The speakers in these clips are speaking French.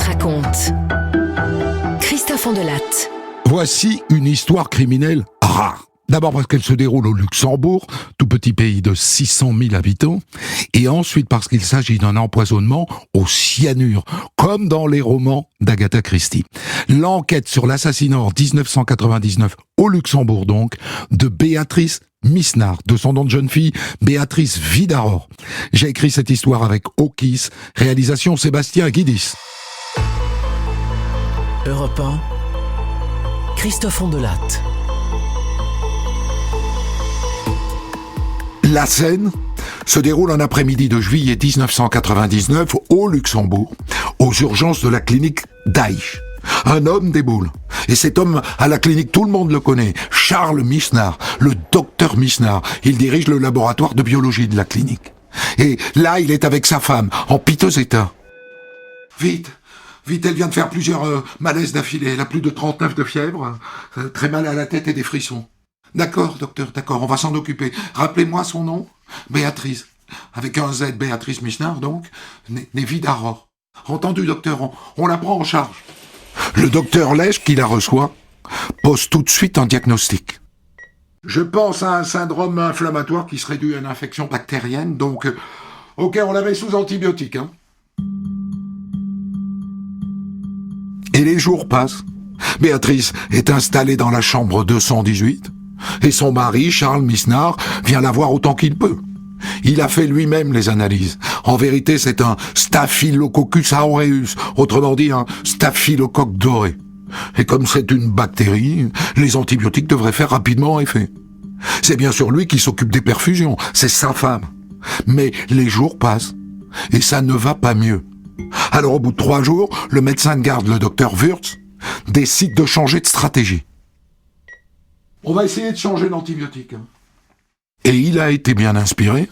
raconte. Christophe Ondelatte. Voici une histoire criminelle rare. D'abord parce qu'elle se déroule au Luxembourg, tout petit pays de 600 000 habitants, et ensuite parce qu'il s'agit d'un empoisonnement au cyanure, comme dans les romans d'Agatha Christie. L'enquête sur l'assassinat en 1999, au Luxembourg donc, de Béatrice Misnard, de son nom de jeune fille, Béatrice Vidaror. J'ai écrit cette histoire avec Okis, réalisation Sébastien Guidis. Europe 1, Christophe Ondelatte. La scène se déroule un après-midi de juillet 1999 au Luxembourg, aux urgences de la clinique Daïch. Un homme déboule. Et cet homme, à la clinique, tout le monde le connaît. Charles Misnard, le docteur Misnard. Il dirige le laboratoire de biologie de la clinique. Et là, il est avec sa femme, en piteux état. Vite, elle vient de faire plusieurs malaises d'affilée. Elle a plus de 39 de fièvre, très mal à la tête et des frissons. D'accord, docteur, d'accord, on va s'en occuper. Rappelez-moi son nom. Béatrice. Avec un Z, Béatrice Misnard, donc. Né Vidaror. Entendu, docteur, on la prend en charge. Le docteur Lèche, qui la reçoit, pose tout de suite un diagnostic. Je pense à un syndrome inflammatoire qui serait dû à une infection bactérienne, donc... ok, on la met sous antibiotiques, hein. Et les jours passent. Béatrice est installée dans la chambre 218, et son mari, Charles Misnard, vient la voir autant qu'il peut. Il a fait lui-même les analyses. En vérité, c'est un Staphylococcus aureus, autrement dit un staphylocoque doré. Et comme c'est une bactérie, les antibiotiques devraient faire rapidement effet. C'est bien sûr lui qui s'occupe des perfusions, c'est sa femme. Mais les jours passent, et ça ne va pas mieux. Alors au bout de 3 jours, le médecin de garde, le docteur Wurtz, décide de changer de stratégie. On va essayer de changer l'antibiotique. Et il a été bien inspiré.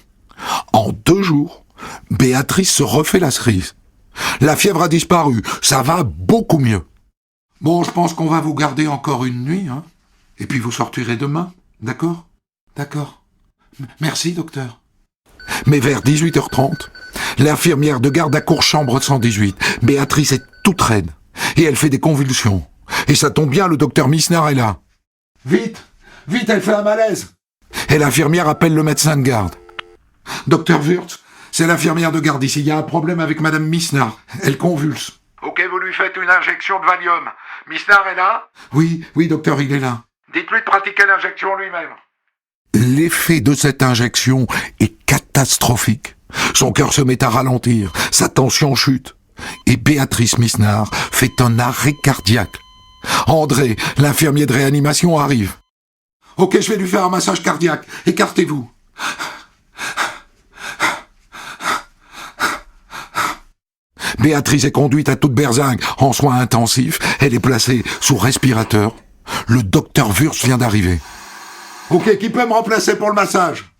En 2 jours, Béatrice se refait la cerise. La fièvre a disparu, ça va beaucoup mieux. Bon, je pense qu'on va vous garder encore une nuit, hein. Et puis vous sortirez demain, d'accord? D'accord. Merci, docteur. Mais vers 18h30, l'infirmière de garde accourt chambre 118. Béatrice est toute raide, et elle fait des convulsions. Et ça tombe bien, le docteur Misnard est là. Vite, elle fait un malaise. Et l'infirmière appelle le médecin de garde. Docteur Wurtz, c'est l'infirmière de garde ici. Il y a un problème avec Madame Misnard. Elle convulse. Ok, vous lui faites une injection de Valium. Misnard est là? Oui, docteur, il est là. Dites-lui de pratiquer l'injection lui-même. L'effet de cette injection est catastrophique. Son cœur se met à ralentir, sa tension chute. Et Béatrice Misnard fait un arrêt cardiaque. André, l'infirmier de réanimation, arrive. Ok, je vais lui faire un massage cardiaque. Écartez-vous. Béatrice est conduite à toute berzingue en soins intensifs. Elle est placée sous respirateur. Le docteur Wurtz vient d'arriver. Ok, qui peut me remplacer pour le massage?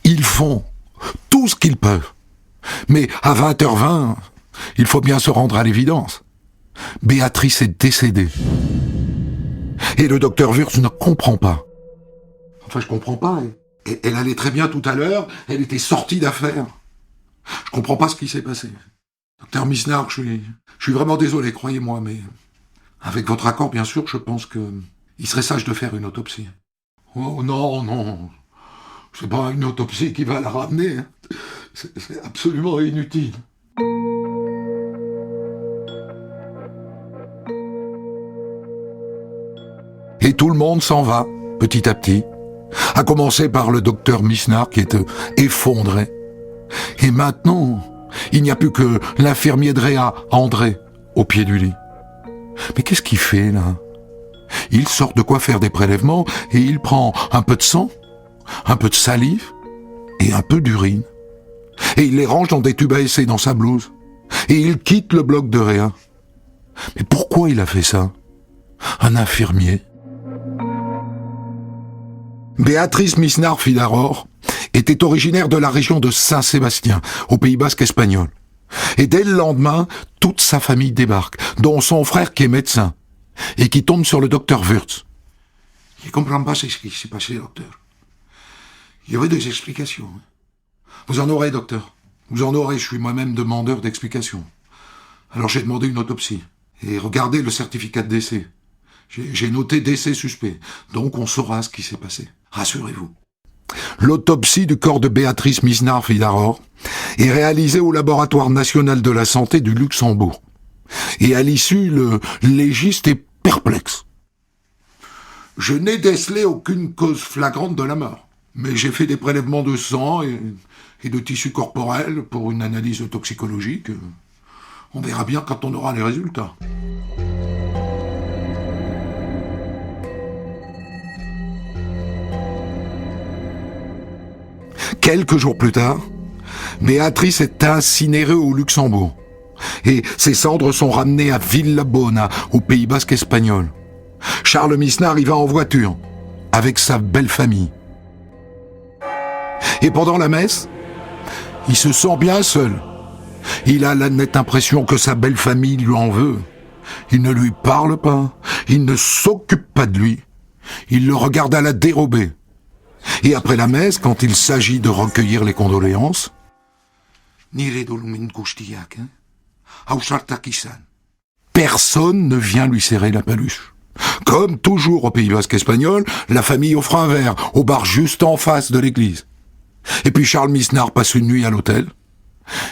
Ils font tout ce qu'ils peuvent. Mais à 20h20, il faut bien se rendre à l'évidence. Béatrice est décédée. Et le docteur Wurtz ne comprend pas. Enfin, je comprends pas. Elle allait très bien tout à l'heure, elle était sortie d'affaires. Je comprends pas ce qui s'est passé. Docteur Misnard, je suis vraiment désolé, croyez-moi, mais avec votre accord, bien sûr, je pense que il serait sage de faire une autopsie. Oh non, c'est pas une autopsie qui va la ramener. Hein. C'est absolument inutile. Et tout le monde s'en va, petit à petit. À commencer par le docteur Misnard qui est effondré. Et maintenant, il n'y a plus que l'infirmier de réa, André, au pied du lit. Mais qu'est-ce qu'il fait là? Il sort de quoi faire des prélèvements et il prend un peu de sang, un peu de salive et un peu d'urine. Et il les range dans des tubes à essai dans sa blouse. Et il quitte le bloc de réa. Mais pourquoi il a fait ça? Un infirmier. Béatrice Misnard Vidaror était originaire de la région de Saint-Sébastien, au Pays Basque espagnol. Et dès le lendemain, toute sa famille débarque, dont son frère qui est médecin, et qui tombe sur le docteur Wurtz. Je ne comprends pas ce qui s'est passé, docteur. Il y avait des explications. Vous en aurez, docteur. Vous en aurez, je suis moi-même demandeur d'explications. Alors j'ai demandé une autopsie. Et regardez le certificat de décès. J'ai noté décès suspect. Donc on saura ce qui s'est passé. Rassurez-vous. L'autopsie du corps de Béatrice Misnar-Fidaror est réalisée au Laboratoire national de la santé du Luxembourg. Et à l'issue, le légiste est perplexe. Je n'ai décelé aucune cause flagrante de la mort. Mais j'ai fait des prélèvements de sang et de tissus corporels pour une analyse toxicologique. On verra bien quand on aura les résultats. Quelques jours plus tard, Béatrice est incinérée au Luxembourg. Et ses cendres sont ramenées à Villabona, au Pays Basque espagnol. Charles Misnar y va en voiture, avec sa belle famille. Et pendant la messe, il se sent bien seul. Il a la nette impression que sa belle famille lui en veut. Il ne lui parle pas, il ne s'occupe pas de lui. Il le regarde à la dérobée. Et après la messe, quand il s'agit de recueillir les condoléances, personne ne vient lui serrer la paluche. Comme toujours au Pays Basque espagnol, la famille offre un verre au bar juste en face de l'église. Et puis Charles Misnar passe une nuit à l'hôtel,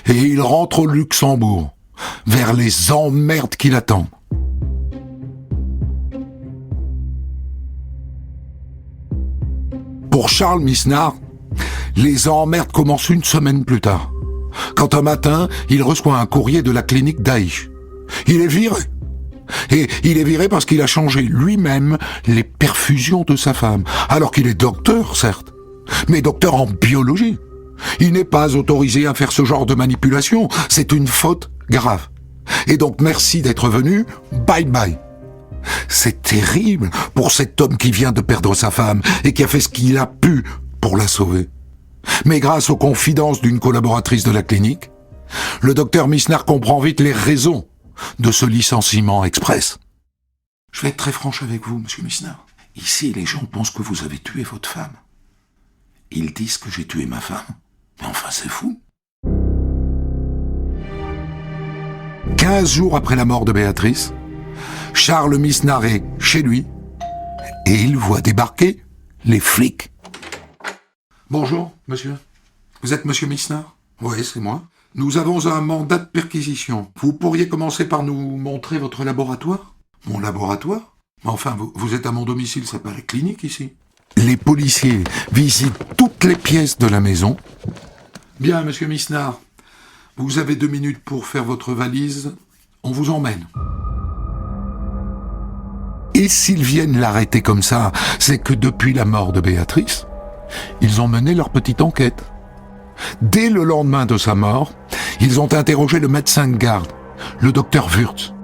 et il rentre au Luxembourg, vers les emmerdes qui l'attendent. Pour Charles Misnar, les emmerdes commencent une semaine plus tard, quand un matin, il reçoit un courrier de la clinique d'Aïch. Il est viré. Et il est viré parce qu'il a changé lui-même les perfusions de sa femme, alors qu'il est docteur, certes, mais docteur en biologie. Il n'est pas autorisé à faire ce genre de manipulation, c'est une faute grave. Et donc merci d'être venu, bye bye. C'est terrible pour cet homme qui vient de perdre sa femme et qui a fait ce qu'il a pu pour la sauver. Mais grâce aux confidences d'une collaboratrice de la clinique, le docteur Misnar comprend vite les raisons de ce licenciement express. Je vais être très franche avec vous, monsieur Misnar. Ici, les gens pensent que vous avez tué votre femme. Ils disent que j'ai tué ma femme. Mais enfin, c'est fou. 15 jours après la mort de Béatrice, Charles Misnar est chez lui et il voit débarquer les flics. Bonjour, monsieur. Vous êtes monsieur Misnar ? Oui, c'est moi. Nous avons un mandat de perquisition. Vous pourriez commencer par nous montrer votre laboratoire ? Mon laboratoire ? Enfin, vous êtes à mon domicile, c'est pas la clinique ici. Les policiers visitent toutes les pièces de la maison. Bien, monsieur Misnar, vous avez 2 minutes pour faire votre valise. On vous emmène. Et s'ils viennent l'arrêter comme ça, c'est que depuis la mort de Béatrice, ils ont mené leur petite enquête. Dès le lendemain de sa mort, ils ont interrogé le médecin de garde, le docteur Wurtz.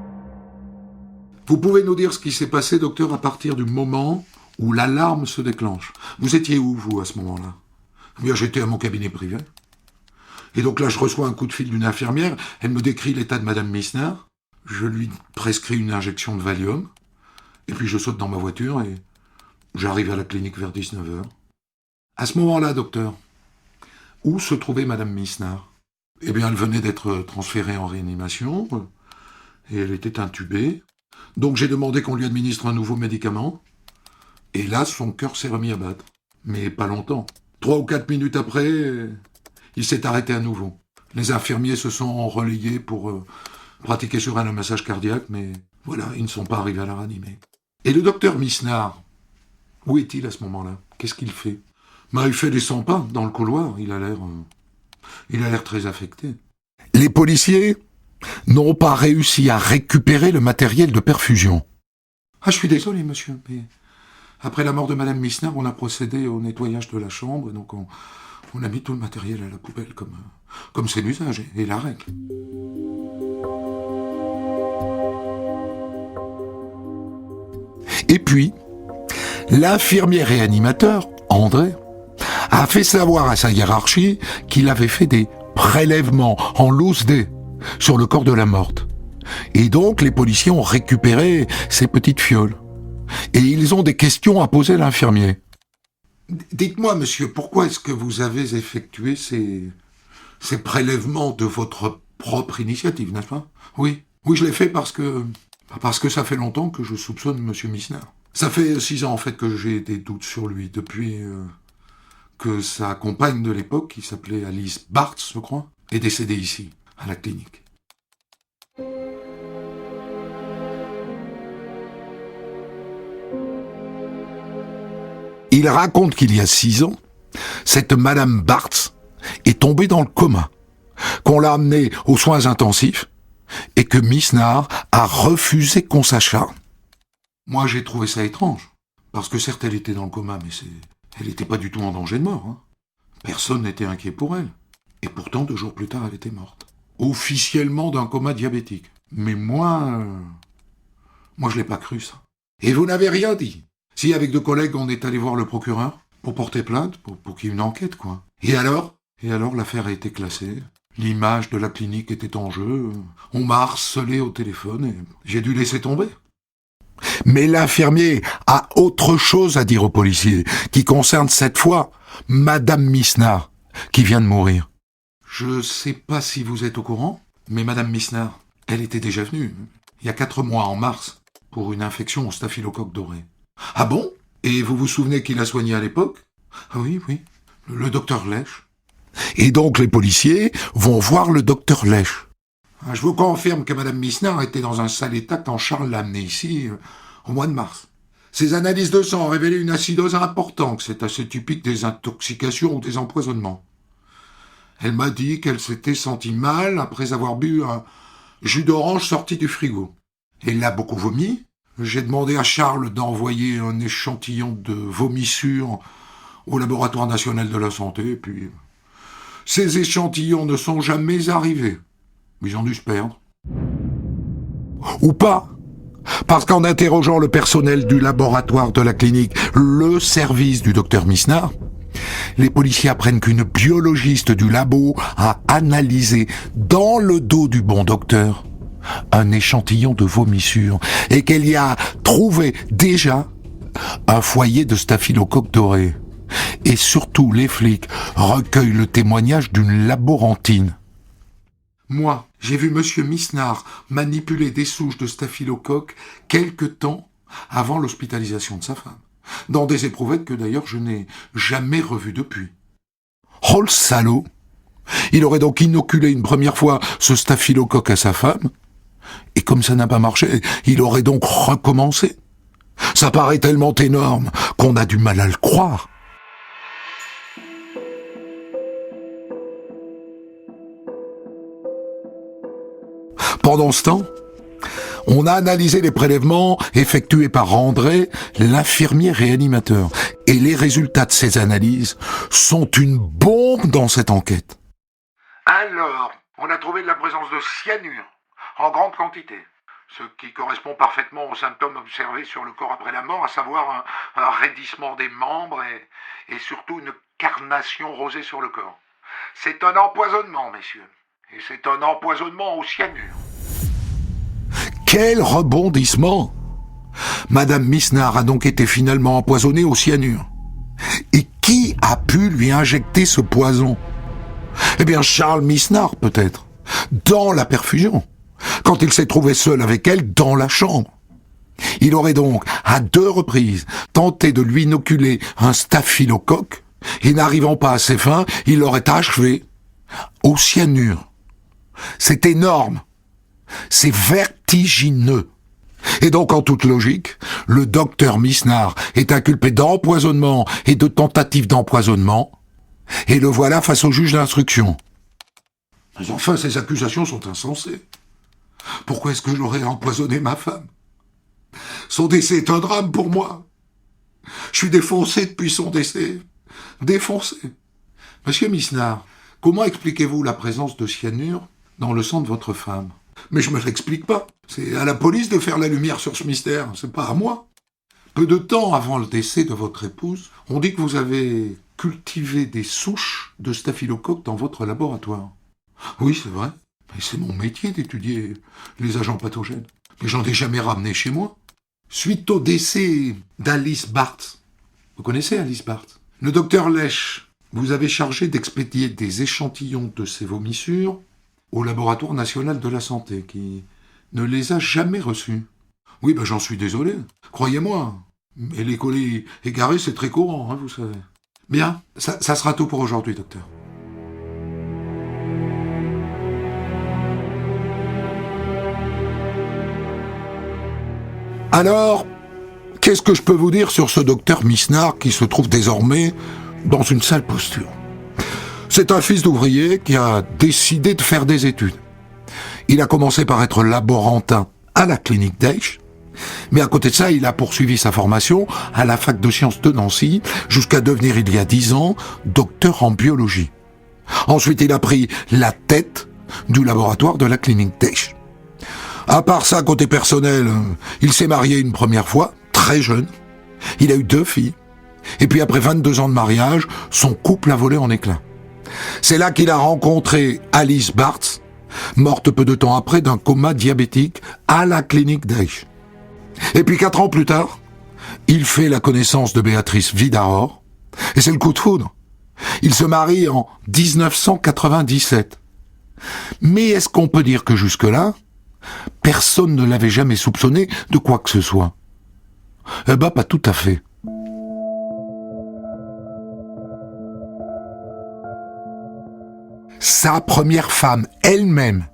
Vous pouvez nous dire ce qui s'est passé, docteur, à partir du moment où l'alarme se déclenche. Vous étiez où, vous, à ce moment-là ? Eh bien, j'étais à mon cabinet privé. Et donc là, je reçois un coup de fil d'une infirmière. Elle me décrit l'état de madame Misnar. Je lui prescris une injection de Valium. Et puis je saute dans ma voiture et j'arrive à la clinique vers 19h. À ce moment-là, docteur, où se trouvait madame Misnar ? Eh bien, elle venait d'être transférée en réanimation et elle était intubée. Donc j'ai demandé qu'on lui administre un nouveau médicament. Et là, son cœur s'est remis à battre. Mais pas longtemps. 3 ou 4 minutes après, il s'est arrêté à nouveau. Les infirmiers se sont relayés pour pratiquer sur elle un massage cardiaque, mais voilà, ils ne sont pas arrivés à la ranimer. Et le docteur Misnar, où est-il à ce moment-là ? Qu'est-ce qu'il fait ? Il fait des 100 pas dans le couloir. Il a l'air très affecté. Les policiers n'ont pas réussi à récupérer le matériel de perfusion. Ah, je suis désolé, monsieur, mais après la mort de madame Misnar, on a procédé au nettoyage de la chambre, donc on a mis tout le matériel à la poubelle, comme c'est l'usage et la règle. Et puis, l'infirmier réanimateur, André, a fait savoir à sa hiérarchie qu'il avait fait des prélèvements en loose dé sur le corps de la morte. Et donc, les policiers ont récupéré ces petites fioles. Et ils ont des questions à poser à l'infirmier. Dites-moi, monsieur, pourquoi est-ce que vous avez effectué ces prélèvements de votre propre initiative, n'est-ce pas? Oui. Oui, je l'ai fait parce que ça fait longtemps que je soupçonne monsieur Missner. Ça fait 6 ans, en fait, que j'ai des doutes sur lui, depuis que sa compagne de l'époque, qui s'appelait Alice Barthes, je crois, est décédée ici, à la clinique. Il raconte qu'il y a 6 ans, cette madame Barthes est tombée dans le coma, qu'on l'a amenée aux soins intensifs et que Misnard a refusé qu'on s'acharne. Moi, j'ai trouvé ça étrange, parce que certes, elle était dans le coma, mais elle n'était pas du tout en danger de mort. Hein. Personne n'était inquiet pour elle. Et pourtant, 2 jours plus tard, elle était morte. Officiellement d'un coma diabétique. Mais moi, je l'ai pas cru, ça. Et vous n'avez rien dit. Si, avec 2 collègues, on est allé voir le procureur pour porter plainte, pour qu'il y ait une enquête, quoi. Et alors, l'affaire a été classée. L'image de la clinique était en jeu. On m'a harcelé au téléphone et j'ai dû laisser tomber. Mais l'infirmier a autre chose à dire aux policiers, qui concerne cette fois Madame Misnard, qui vient de mourir. Je sais pas si vous êtes au courant, mais Madame Misnard, elle était déjà venue, il y a 4 mois, en mars, pour une infection au staphylocoque doré. Ah bon? Et vous vous souvenez qui l'a soignée à l'époque? Ah oui, le docteur Lèche. Et donc les policiers vont voir le docteur Lèche. Je vous confirme que Madame Misnard était dans un sale état quand Charles l'a amenée ici, au mois de mars. Ses analyses de sang ont révélé une acidose importante, c'est assez typique des intoxications ou des empoisonnements. Elle m'a dit qu'elle s'était sentie mal après avoir bu un jus d'orange sorti du frigo. Elle a beaucoup vomi. J'ai demandé à Charles d'envoyer un échantillon de vomissures au laboratoire national de la santé, et puis ces échantillons ne sont jamais arrivés. Ils ont dû se perdre. Ou pas. Parce qu'en interrogeant le personnel du laboratoire de la clinique, le service du docteur Misnard, les policiers apprennent qu'une biologiste du labo a analysé dans le dos du bon docteur un échantillon de vomissures et qu'elle y a trouvé déjà un foyer de staphylocoque doré. Et surtout, les flics recueillent le témoignage d'une laborantine. Moi, j'ai vu monsieur Misnard manipuler des souches de staphylocoque quelque temps avant l'hospitalisation de sa femme, dans des éprouvettes que d'ailleurs je n'ai jamais revues depuis. Oh le salaud! Il aurait donc inoculé une première fois ce staphylocoque à sa femme, et comme ça n'a pas marché, il aurait donc recommencé. Ça paraît tellement énorme qu'on a du mal à le croire. Pendant ce temps, on a analysé les prélèvements effectués par André, l'infirmier réanimateur. Et les résultats de ces analyses sont une bombe dans cette enquête. Alors, on a trouvé de la présence de cyanure en grande quantité, ce qui correspond parfaitement aux symptômes observés sur le corps après la mort, à savoir un raidissement des membres et surtout une carnation rosée sur le corps. C'est un empoisonnement, messieurs. Et c'est un empoisonnement au cyanure. Quel rebondissement! Madame Misnard a donc été finalement empoisonnée au cyanure. Et qui a pu lui injecter ce poison? Eh bien, Charles Misnard, peut-être, dans la perfusion, quand il s'est trouvé seul avec elle dans la chambre. Il aurait donc, à 2 reprises, tenté de lui inoculer un staphylocoque, et n'arrivant pas à ses fins, il l'aurait achevé au cyanure. C'est énorme. C'est vertigineux. Et donc, en toute logique, le docteur Misnard est inculpé d'empoisonnement et de tentative d'empoisonnement, et le voilà face au juge d'instruction. Mais enfin, ces accusations sont insensées. Pourquoi est-ce que j'aurais empoisonné ma femme? Son décès est un drame pour moi. Je suis défoncé depuis son décès. Défoncé. Monsieur Misnard, comment expliquez-vous la présence de cyanure dans le sang de votre femme? Mais je me l'explique pas. C'est à la police de faire la lumière sur ce mystère, c'est pas à moi. Peu de temps avant le décès de votre épouse, on dit que vous avez cultivé des souches de staphylocoque dans votre laboratoire. Oui, c'est vrai. Mais c'est mon métier d'étudier les agents pathogènes. Mais j'en ai jamais ramené chez moi. Suite au décès d'Alice Barthes. Vous connaissez Alice Barthes? Le docteur Lèche vous avait chargé d'expédier des échantillons de ces vomissures au laboratoire national de la santé, qui ne les a jamais reçus. Oui, j'en suis désolé, croyez-moi. Mais les colis égarés, c'est très courant, vous savez. Bien, ça sera tout pour aujourd'hui, docteur. Alors, qu'est-ce que je peux vous dire sur ce docteur Misnard qui se trouve désormais dans une sale posture? C'est un fils d'ouvrier qui a décidé de faire des études. Il a commencé par être laborantin à la clinique d'Aix, mais à côté de ça, il a poursuivi sa formation à la fac de sciences de Nancy jusqu'à devenir, il y a 10 ans, docteur en biologie. Ensuite, il a pris la tête du laboratoire de la clinique d'Aix. À part ça, côté personnel, il s'est marié une première fois, très jeune. Il a eu 2 filles. Et puis après 22 ans de mariage, son couple a volé en éclats. C'est là qu'il a rencontré Alice Bartz, morte peu de temps après d'un coma diabétique à la clinique d'Aix. Et puis 4 ans plus tard, il fait la connaissance de Béatrice Vidahor, et c'est le coup de foudre. Il se marie en 1997. Mais est-ce qu'on peut dire que jusque-là, personne ne l'avait jamais soupçonné de quoi que ce soit? Pas tout à fait. Sa première femme, elle-même,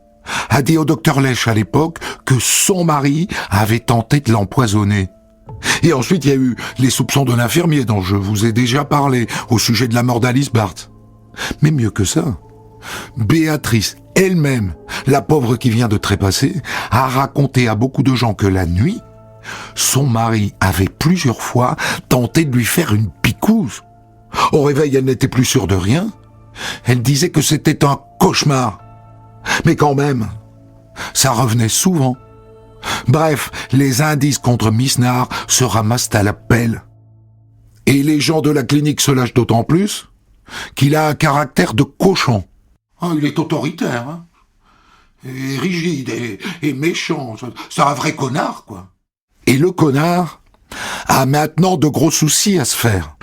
a dit au docteur Lèche à l'époque que son mari avait tenté de l'empoisonner. Et ensuite, il y a eu les soupçons de l'infirmier dont je vous ai déjà parlé au sujet de la mort d'Alice Bartz. Mais mieux que ça, Béatrice elle-même, la pauvre qui vient de trépasser, a raconté à beaucoup de gens que la nuit, son mari avait plusieurs fois tenté de lui faire une picouse. Au réveil, elle n'était plus sûre de rien. Elle disait que c'était un cauchemar. Mais quand même, ça revenait souvent. Bref, les indices contre Misnard se ramassent à la pelle. Et les gens de la clinique se lâchent d'autant plus qu'il a un caractère de cochon. Il est autoritaire, et rigide, et méchant. C'est un vrai connard, quoi. Et le connard a maintenant de gros soucis à se faire.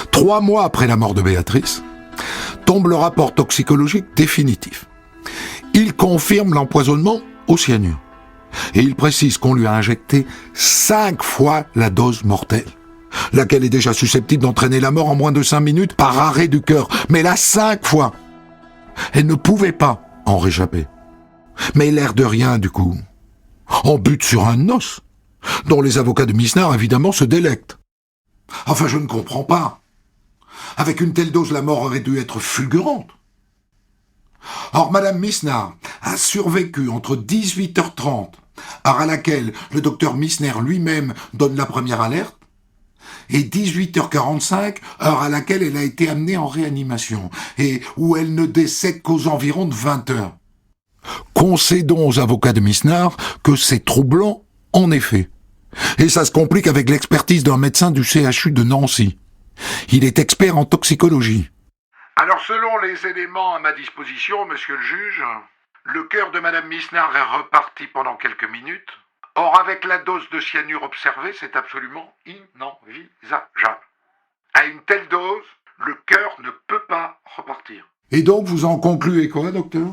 Trois mois après la mort de Béatrice, tombe le rapport toxicologique définitif. Il confirme l'empoisonnement au cyanure. Et il précise qu'on lui a injecté 5 fois la dose mortelle, laquelle est déjà susceptible d'entraîner la mort en moins de 5 minutes par arrêt du cœur. Mais là, 5 fois. Elle ne pouvait pas en réchapper. Mais l'air de rien, du coup. On bute sur un os, dont les avocats de Misnard, évidemment, se délectent. Enfin, je ne comprends pas. Avec une telle dose, la mort aurait dû être fulgurante. Or, Madame Misnard a survécu entre 18h30, heure à laquelle le docteur Misner lui-même donne la première alerte, et 18h45, heure à laquelle elle a été amenée en réanimation, et où elle ne décède qu'aux environs de 20h. Concédons aux avocats de Misnard que c'est troublant, en effet. Et ça se complique avec l'expertise d'un médecin du CHU de Nancy. Il est expert en toxicologie. Alors, selon les éléments à ma disposition, monsieur le juge, le cœur de madame Misnard est reparti pendant quelques minutes. Or, avec la dose de cyanure observée, c'est absolument inenvisageable. À une telle dose, le cœur ne peut pas repartir. Et donc, vous en concluez quoi, docteur?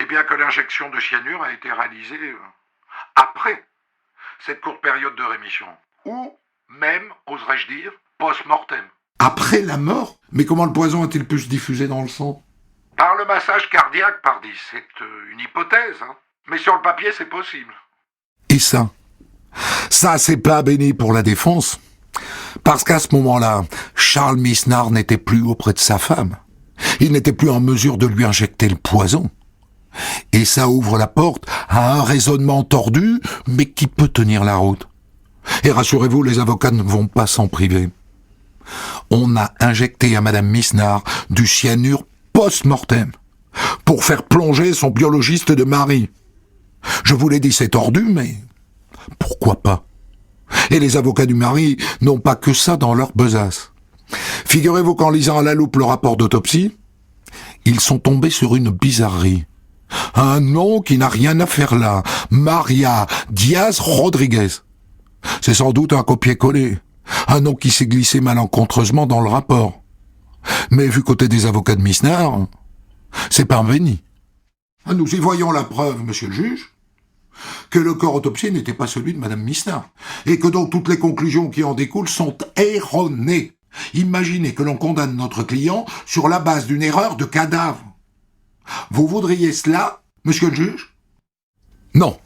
Eh bien que l'injection de cyanure a été réalisée après cette courte période de rémission. Ou même, oserais-je dire, post-mortem. Après la mort? Mais comment le poison a-t-il pu se diffuser dans le sang? Par le massage cardiaque, pardi. C'est une hypothèse, mais sur le papier, c'est possible. Et ça, c'est pas béni pour la défense. Parce qu'à ce moment-là, Charles Misnard n'était plus auprès de sa femme. Il n'était plus en mesure de lui injecter le poison. Et ça ouvre la porte à un raisonnement tordu, mais qui peut tenir la route. Et rassurez-vous, les avocats ne vont pas s'en priver. On a injecté à Madame Misnard du cyanure post-mortem pour faire plonger son biologiste de mari. Je vous l'ai dit, c'est tordu, mais pourquoi pas? Et les avocats du mari n'ont pas que ça dans leur besace. Figurez-vous qu'en lisant à la loupe le rapport d'autopsie, ils sont tombés sur une bizarrerie. Un nom qui n'a rien à faire là. Maria Diaz Rodriguez. C'est sans doute un copier-coller. Un nom qui s'est glissé malencontreusement dans le rapport. Mais vu côté des avocats de Misnard, c'est parvenu. Nous y voyons la preuve, monsieur le juge, que le corps autopsié n'était pas celui de madame Misnard, et que donc toutes les conclusions qui en découlent sont erronées. Imaginez que l'on condamne notre client sur la base d'une erreur de cadavre. Vous voudriez cela, monsieur le juge? Non.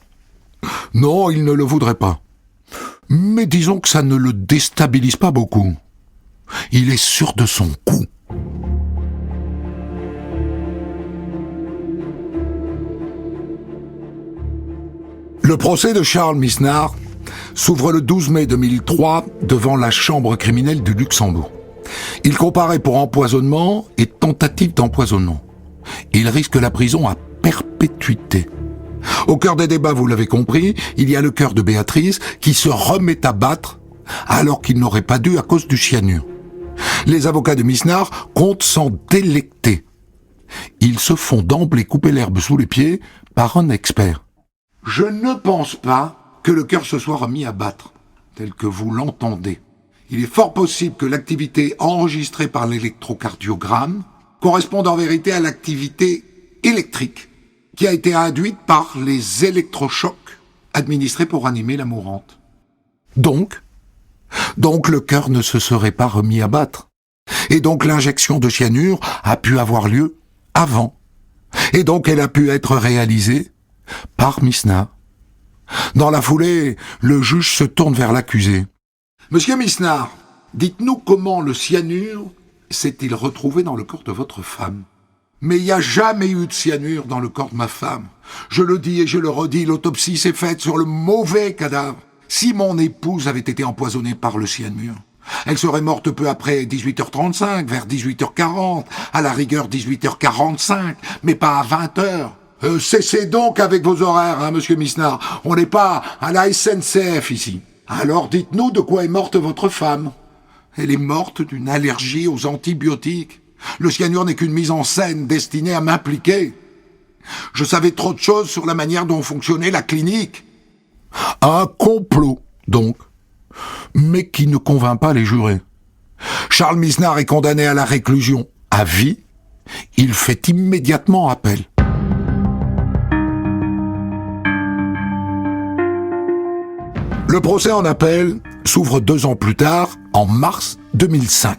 Non, il ne le voudrait pas. Mais disons que ça ne le déstabilise pas beaucoup. Il est sûr de son coup. Le procès de Charles Misnard s'ouvre le 12 mai 2003 devant la chambre criminelle du Luxembourg. Il comparaît pour empoisonnement et tentative d'empoisonnement. Il risque la prison à perpétuité. Au cœur des débats, vous l'avez compris, il y a le cœur de Béatrice qui se remet à battre alors qu'il n'aurait pas dû à cause du cyanure. Les avocats de Misnard comptent s'en délecter. Ils se font d'emblée couper l'herbe sous les pieds par un expert. Je ne pense pas que le cœur se soit remis à battre, tel que vous l'entendez. Il est fort possible que l'activité enregistrée par l'électrocardiogramme corresponde en vérité à l'activité électrique qui a été induite par les électrochocs administrés pour animer la mourante. Donc le cœur ne se serait pas remis à battre. Et donc l'injection de cyanure a pu avoir lieu avant. Et donc elle a pu être réalisée par Misnard. Dans la foulée, le juge se tourne vers l'accusé. Monsieur Misnard, dites-nous comment le cyanure s'est-il retrouvé dans le corps de votre femme? Mais il n'y a jamais eu de cyanure dans le corps de ma femme. Je le dis et je le redis, l'autopsie s'est faite sur le mauvais cadavre. Si mon épouse avait été empoisonnée par le cyanure, elle serait morte peu après 18h35, vers 18h40, à la rigueur 18h45, mais pas à 20h. Cessez donc avec vos horaires, hein, monsieur Misnard. On n'est pas à la SNCF ici. Alors dites-nous de quoi est morte votre femme. Elle est morte d'une allergie aux antibiotiques. Le cyanure n'est qu'une mise en scène destinée à m'impliquer. Je savais trop de choses sur la manière dont fonctionnait la clinique. Un complot, donc, mais qui ne convainc pas les jurés. Charles Misnard est condamné à la réclusion à vie. Il fait immédiatement appel. Le procès en appel s'ouvre 2 ans plus tard, en mars 2005.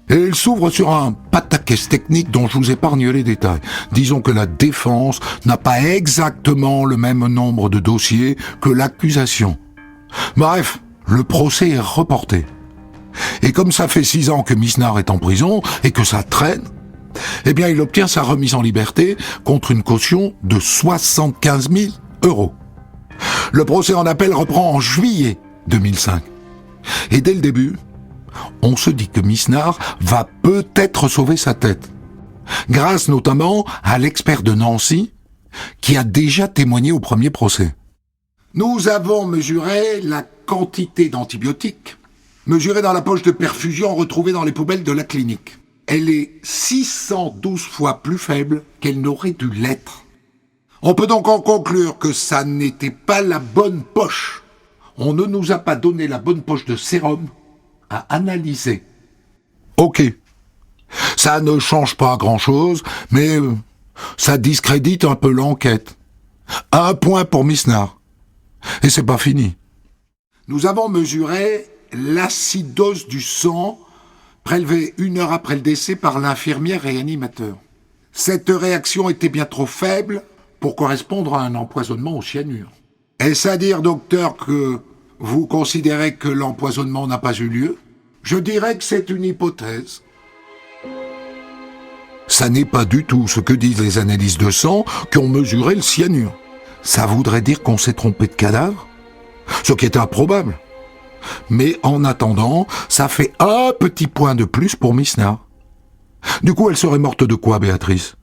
Et il s'ouvre sur un pataquès technique dont je vous épargne les détails. Disons que la défense n'a pas exactement le même nombre de dossiers que l'accusation. Bref, le procès est reporté. Et comme ça fait 6 ans que Misnard est en prison et que ça traîne, eh bien il obtient sa remise en liberté contre une caution de 75 000 €. Le procès en appel reprend en juillet 2005. Et dès le début, on se dit que Misnard va peut-être sauver sa tête, grâce notamment à l'expert de Nancy qui a déjà témoigné au premier procès. Nous avons mesuré la quantité d'antibiotiques mesurée dans la poche de perfusion retrouvée dans les poubelles de la clinique. Elle est 612 fois plus faible qu'elle n'aurait dû l'être. On peut donc en conclure que ça n'était pas la bonne poche. On ne nous a pas donné la bonne poche de sérum à analyser. Ok. Ça ne change pas grand-chose, mais ça discrédite un peu l'enquête. 1 point pour Misnard. Et c'est pas fini. Nous avons mesuré l'acidose du sang prélevée 1 heure après le décès par l'infirmière réanimateur. Cette réaction était bien trop faible pour correspondre à un empoisonnement au cyanure. Est-ce à dire, docteur, que vous considérez que l'empoisonnement n'a pas eu lieu? Je dirais que c'est une hypothèse. Ça n'est pas du tout ce que disent les analyses de sang qui ont mesuré le cyanure. Ça voudrait dire qu'on s'est trompé de cadavre, ce qui est improbable. Mais en attendant, ça fait un petit point de plus pour Misnard. Du coup, elle serait morte de quoi, Béatrice?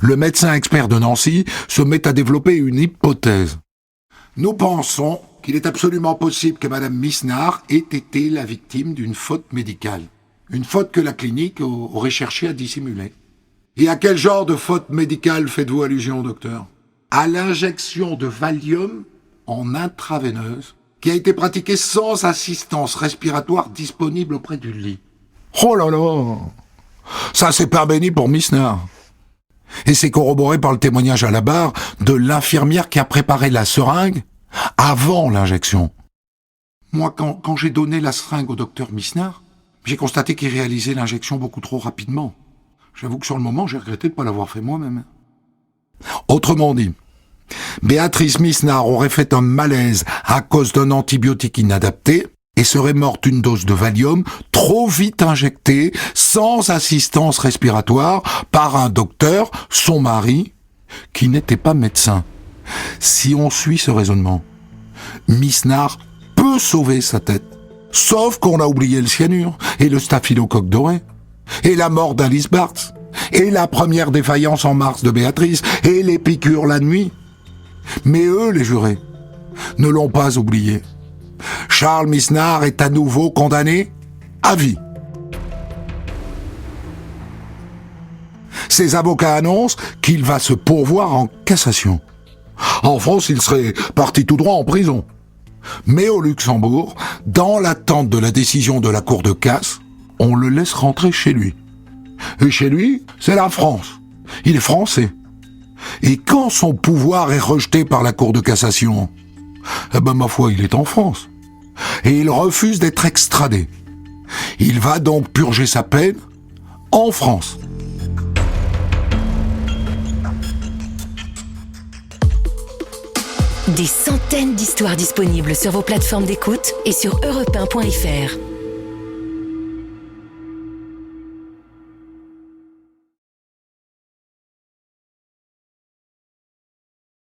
Le médecin expert de Nancy se met à développer une hypothèse. Nous pensons qu'il est absolument possible que Madame Misnard ait été la victime d'une faute médicale. Une faute que la clinique aurait cherché à dissimuler. Et à quel genre de faute médicale faites-vous allusion, docteur? À l'injection de Valium en intraveineuse qui a été pratiquée sans assistance respiratoire disponible auprès du lit. Oh là là! Ça, c'est pas béni pour Misnar. Et c'est corroboré par le témoignage à la barre de l'infirmière qui a préparé la seringue avant l'injection. Moi, quand j'ai donné la seringue au docteur Misnar, j'ai constaté qu'il réalisait l'injection beaucoup trop rapidement. J'avoue que sur le moment, j'ai regretté de ne pas l'avoir fait moi-même. Autrement dit, Béatrice Misnar aurait fait un malaise à cause d'un antibiotique inadapté et serait morte d'une dose de Valium trop vite injectée, sans assistance respiratoire, par un docteur, son mari, qui n'était pas médecin. Si on suit ce raisonnement, Misnar peut sauver sa tête. Sauf qu'on a oublié le cyanure, et le staphylocoque doré, et la mort d'Alice Barthes, et la première défaillance en mars de Béatrice, et les piqûres la nuit. Mais eux, les jurés, ne l'ont pas oublié. Charles Misnar est à nouveau condamné à vie. Ses avocats annoncent qu'il va se pourvoir en cassation. En France, il serait parti tout droit en prison. Mais au Luxembourg, dans l'attente de la décision de la Cour de casse, on le laisse rentrer chez lui. Et chez lui, c'est la France. Il est français. Et quand son pouvoir est rejeté par la Cour de cassation, eh ben ma foi, il est en France. Et il refuse d'être extradé. Il va donc purger sa peine en France. Des centaines d'histoires disponibles sur vos plateformes d'écoute et sur europe1.fr.